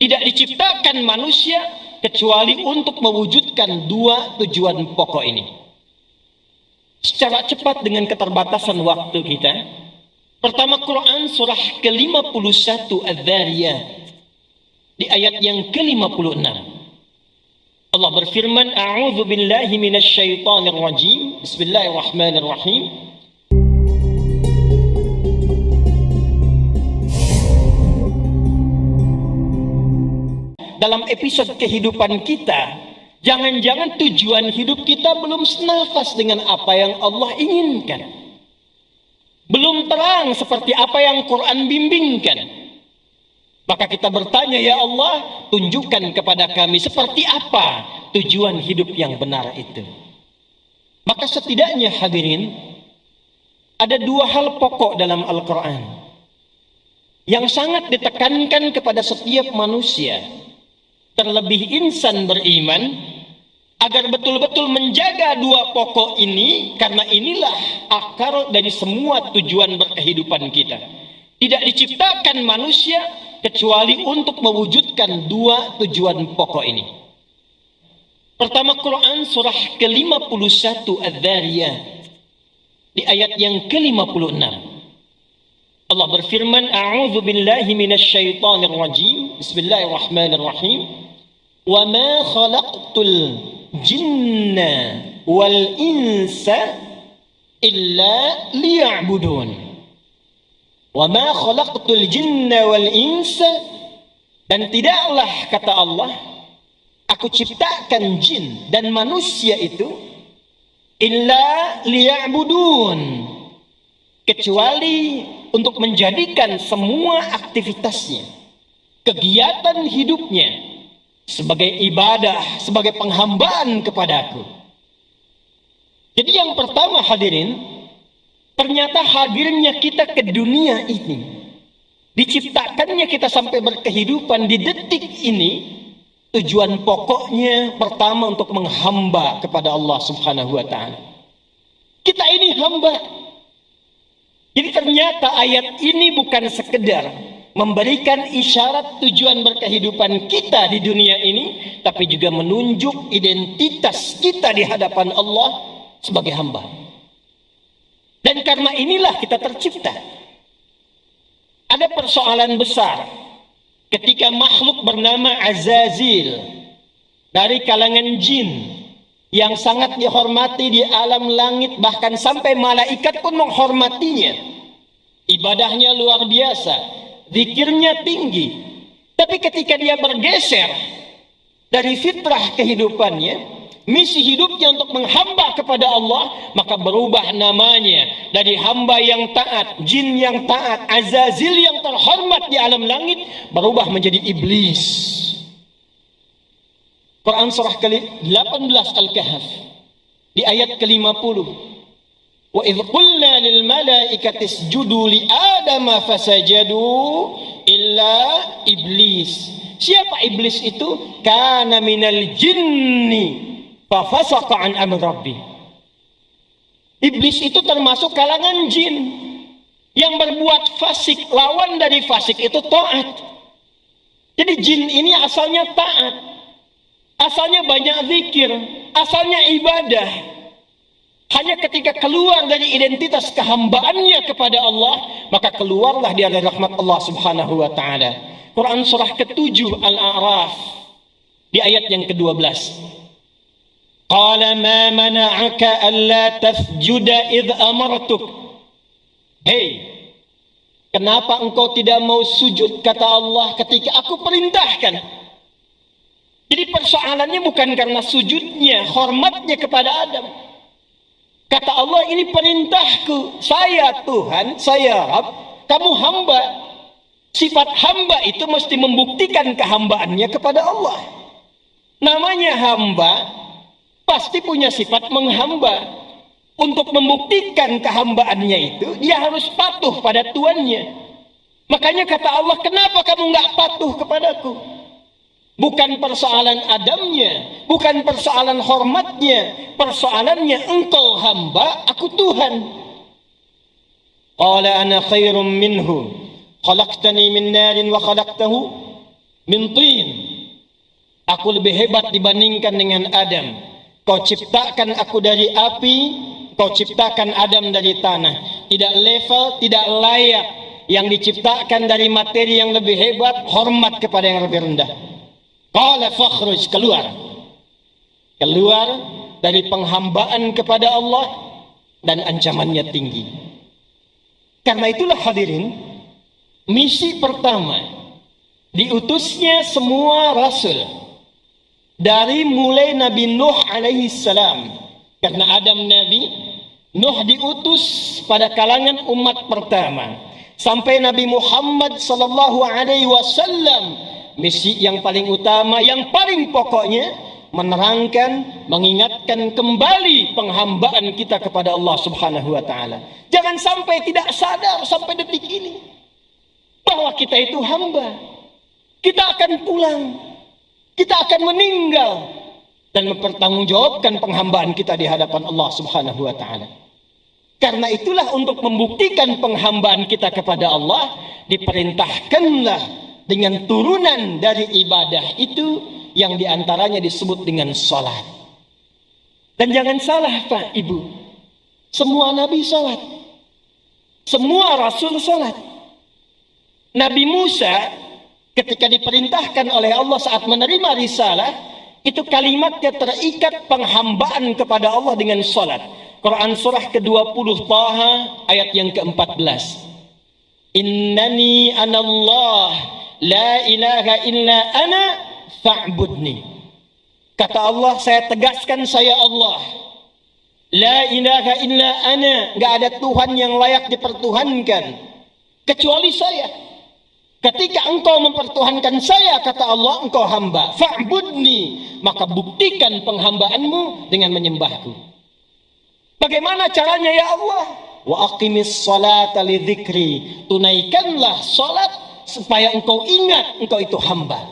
Tidak diciptakan manusia kecuali untuk mewujudkan dua tujuan pokok ini. Secara cepat dengan keterbatasan waktu kita. Pertama, Quran surah ke-51 Adz-Dzariyat di ayat yang ke-56. Allah berfirman, A'udzu billahi minasyaitonir rajim. Bismillahirrahmanirrahim. Dalam episode kehidupan kita, jangan-jangan tujuan hidup kita belum senafas dengan apa yang Allah inginkan. Belum terang seperti apa yang Quran bimbingkan. Maka kita bertanya, ya Allah, tunjukkan kepada kami seperti apa tujuan hidup yang benar itu. Maka setidaknya hadirin, ada dua hal pokok dalam Al-Quran yang sangat ditekankan kepada setiap manusia, terlebih insan beriman, agar betul-betul menjaga dua pokok ini, karena inilah akar dari semua tujuan berkehidupan kita. Tidak diciptakan manusia kecuali untuk mewujudkan dua tujuan pokok ini. Pertama, Quran surah ke-51 Adz-Dzariyat di ayat yang ke-56. Allah berfirman, A'udzu billahi minasyaitonir rajim. Bismillahirrahmanirrahim. Wa ma khalaqtul jinna wal insa illa liya'budun. Wa ma khalaqtul jinna wal insa, dan tidaklah, kata Allah, aku ciptakan jin dan manusia itu illa liya'budun, kecuali untuk menjadikan semua aktivitasnya, kegiatan hidupnya sebagai ibadah, sebagai penghambaan kepadaku. Jadi yang pertama hadirin, ternyata hadirnya kita ke dunia ini, diciptakannya kita sampai berkehidupan di detik ini, tujuan pokoknya pertama untuk menghamba kepada Allah Subhanahu wa Ta'ala. Kita ini hamba. Jadi ternyata ayat ini bukan sekedar memberikan isyarat tujuan berkehidupan kita di dunia ini, tapi juga menunjuk identitas kita di hadapan Allah sebagai hamba. Dan karena inilah kita tercipta. Ada persoalan besar ketika makhluk bernama Azazil dari kalangan jin yang sangat dihormati di alam langit, bahkan sampai malaikat pun menghormatinya. Ibadahnya luar biasa, zikirnya tinggi. Tapi ketika dia bergeser dari fitrah kehidupannya, misi hidupnya untuk menghamba kepada Allah, maka berubah namanya dari hamba yang taat, jin yang taat, Azazil yang terhormat di alam langit, berubah menjadi iblis. Quran surah ke-18 Al-Kahf di ayat ke-50. Wa idh qulna lil malaikati isjudu li adama fasajadu illa iblis. Siapa iblis itu? Kana minal jinni fafasaqa an amri rabbi. Iblis itu termasuk kalangan jin yang berbuat fasik. Lawan dari fasik itu taat. Jadi jin ini asalnya taat, asalnya banyak zikir, asalnya ibadah. Hanya ketika keluar dari identitas kehambaannya kepada Allah, maka keluarlah dia dari rahmat Allah Subhanahu wa Ta'ala. Quran surah ke-7 Al-A'raf di ayat yang ke-12. Qala ma mana'aka alla tasjuda idh amartuk. Hei, kenapa engkau tidak mau sujud, kata Allah, ketika aku perintahkan? Jadi persoalannya bukan karena sujudnya, hormatnya kepada Adam. Kata Allah, ini perintahku. Saya Tuhan, saya Rabb, kamu hamba. Sifat hamba itu mesti membuktikan kehambaannya kepada Allah. Namanya hamba, pasti punya sifat menghamba. Untuk membuktikan kehambaannya itu, dia harus patuh pada tuannya. Makanya kata Allah, kenapa kamu nggak patuh kepadaku? Bukan persoalan Adamnya, bukan persoalan hormatnya, persoalannya engkau hamba, aku Tuhan. Qala ana khairum minhu, khalaqtani min narin wa khalaqtahu min tin. Aku lebih hebat dibandingkan dengan Adam. Kau ciptakan aku dari api, kau ciptakan Adam dari tanah. Tidak level, tidak layak. Yang diciptakan dari materi yang lebih hebat, hormat kepada yang lebih rendah. Qala fakhruj, keluar. Keluar dari penghambaan kepada Allah dan ancamannya tinggi. Karena itulah hadirin, misi pertama diutusnya semua rasul dari mulai Nabi Nuh alaihi salam. Karena Adam Nabi, Nuh diutus pada kalangan umat pertama. Sampai Nabi Muhammad sallallahu alaihi wasallam, misi yang paling utama, yang paling pokoknya menerangkan, mengingatkan kembali penghambaan kita kepada Allah Subhanahu wa taala. Jangan sampai tidak sadar sampai detik ini bahwa kita itu hamba. Kita akan pulang. Kita akan meninggal dan mempertanggungjawabkan penghambaan kita di hadapan Allah Subhanahu wa taala. Karena itulah untuk membuktikan penghambaan kita kepada Allah, diperintahkanlah dengan turunan dari ibadah itu yang diantaranya disebut dengan salat. Dan jangan salah Pak Ibu, semua nabi salat, semua rasul salat. Nabi Musa ketika diperintahkan oleh Allah saat menerima risalah, itu kalimatnya terikat penghambaan kepada Allah dengan salat. Quran surah ke-20 Taha ayat yang ke-14. Innani anallah la ilaha illa ana fa'budni. Kata Allah, saya tegaskan saya Allah. La ilaha illa ana, enggak ada Tuhan yang layak dipertuhankan kecuali saya. Ketika engkau mempertuhankan saya, kata Allah, engkau hamba. Fa'budni, maka buktikan penghambaanmu dengan menyembahku. Bagaimana caranya ya Allah? Wa aqimis salata li dzikri. Tunaikanlah salat supaya engkau ingat engkau itu hamba.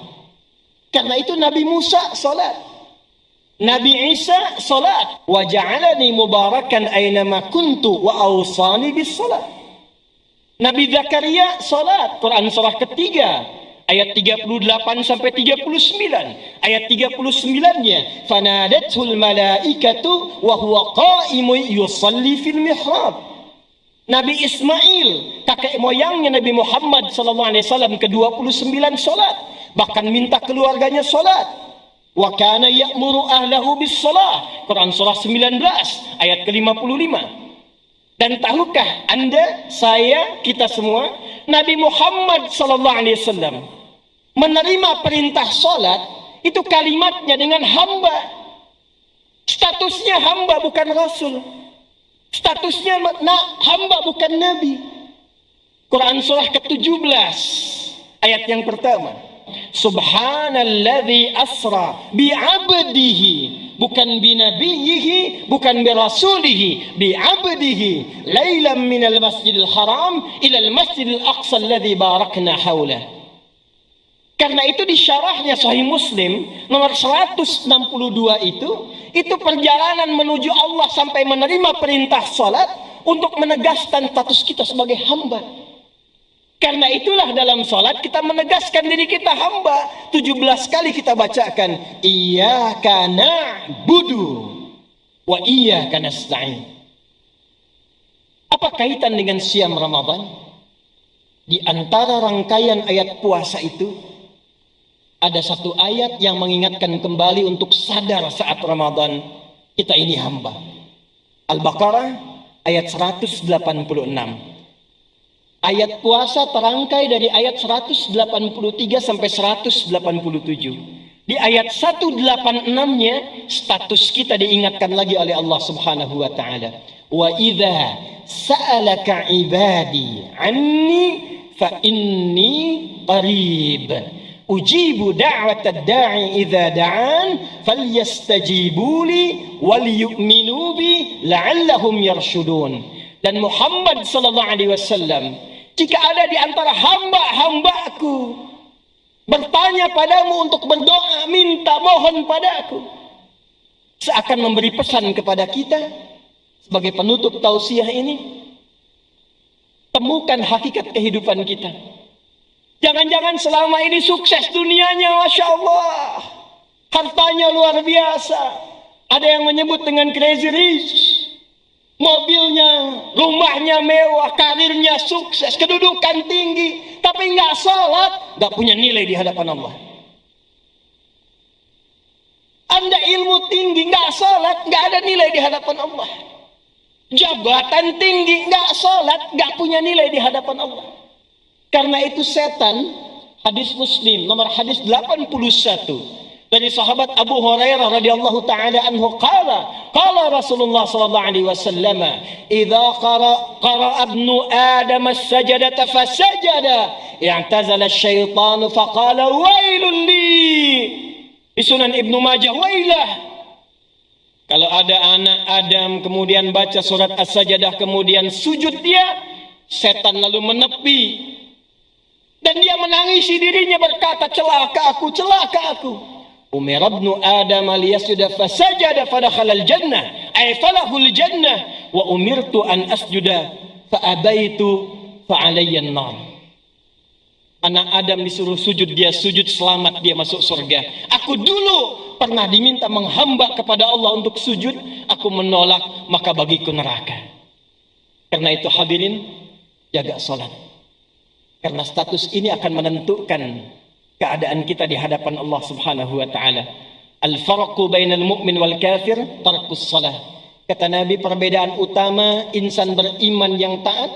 Karena itu Nabi Musa salat. Nabi Isa salat. Wa ja'alani mubarakan aynama kuntu wa awsani bis salat. Nabi Zakaria salat. Quran surah ketiga ayat 38 sampai 39. Ayat 39-nya, fanadatul malaikatu wa huwa qa'imun yusalli fil mihrab. Nabi Ismail, kakek moyangnya Nabi Muhammad sallallahu alaihi wasallam ke-29 salat, bahkan minta keluarganya salat. Wa kana ya'muru ahlahu bis shalah. Quran surah 19 ayat ke-55. Dan tahukah Anda, saya, kita semua, Nabi Muhammad sallallahu alaihi wasallam menerima perintah salat itu kalimatnya dengan hamba. Statusnya hamba bukan rasul. Statusnya hamba bukan nabi. Quran surah ke-17 ayat yang pertama. Subhanalladzi asra bi'abdihi, bukan binabiyhi, bukan birasulihi, bi'abdihi lailan minal masjidil haram ilal masjidil aqsa alladzi barakna haulah. Karena itu di syarahnya Sahih Muslim nomor 162 itu perjalanan menuju Allah sampai menerima perintah salat untuk menegaskan status kita sebagai hamba. Karena itulah dalam salat kita menegaskan diri kita hamba. 17 kali kita bacakan iyyaka na'budu wa iyyaka nasta'in. Apa kaitan dengan siam Ramadan? Di antara rangkaian ayat puasa itu ada satu ayat yang mengingatkan kembali untuk sadar saat Ramadan kita ini hamba. Al-Baqarah ayat 186. Ayat puasa terangkai dari ayat 183 sampai 187. Di ayat 186-nya status kita diingatkan lagi oleh Allah Subhanahu wa taala. Wa idza sa'alaka 'ibadi 'anni fa inni qarib. Ujibu da'watad da'i idza da'an falyastajibu li wal yu'minu bi la'allahum yarshudun. Dan Muhammad sallallahu alaihi wasallam, jika ada di antara hamba-hambaku bertanya padamu untuk berdoa, minta, mohon padaku, seakan memberi pesan kepada kita sebagai penutup tausiah ini, temukan hakikat kehidupan kita. Jangan-jangan selama ini sukses dunianya, Masya Allah. Hartanya luar biasa. Ada yang menyebut dengan crazy rich. Mobilnya, rumahnya mewah, karirnya sukses, kedudukan tinggi. Tapi nggak sholat, nggak punya nilai di hadapan Allah. Anda ilmu tinggi, nggak sholat, nggak ada nilai di hadapan Allah. Jabatan tinggi, nggak sholat, nggak punya nilai di hadapan Allah. Karena itu setan, hadis Muslim, nomor hadis 81. Dari sahabat Abu Hurairah radhiyallahu taala anhu qala Rasulullah sallallahu alaihi wasallam idza qara ibnu adam as-sajdata fasajada i'tazala asy-syaitan faqala wailul li. Di Sunan Ibnu Majah, wailah. Kalau ada anak Adam kemudian baca surat As-Sajdah kemudian sujud dia, setan lalu menepi dan dia menangisi dirinya berkata, celaka aku. Umir ibnu Adam liyasjuda fasajada fadakhala al-jannah ay falahul jannah wa umirtu an asjuda fa abaitu fa alayya an-nar. Anak Adam disuruh sujud, dia sujud, selamat, dia masuk surga. Aku dulu pernah diminta menghamba kepada Allah untuk sujud, aku menolak, maka bagiku neraka. Karena itu hadirin, jaga salat. Karena status ini akan menentukan keadaan kita di hadapan Allah Subhanahu wa taala. Al-farqu bainal mu'min wal kafir tarkus shalah. Kata Nabi, perbedaan utama insan beriman yang taat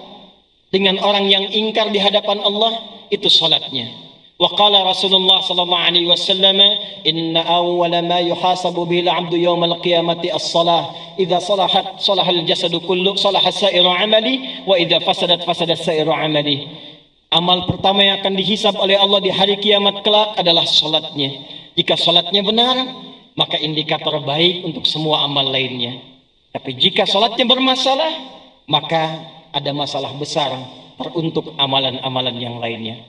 dengan orang yang ingkar di hadapan Allah itu salatnya. Wa qala Rasulullah sallallahu alaihi wasallam, "Inna awwala ma yuhasabu bihi al-'abdu yawm al-qiyamati as-shalah. Idza salahat salahal jasadu kullu, salaha sa'iru 'amali, wa idza fasadat fasada sa'iru 'amali." Amal pertama yang akan dihisab oleh Allah di hari kiamat kelak adalah salatnya. Jika salatnya benar, maka indikator baik untuk semua amal lainnya. Tapi jika salatnya bermasalah, maka ada masalah besar teruntuk amalan-amalan yang lainnya.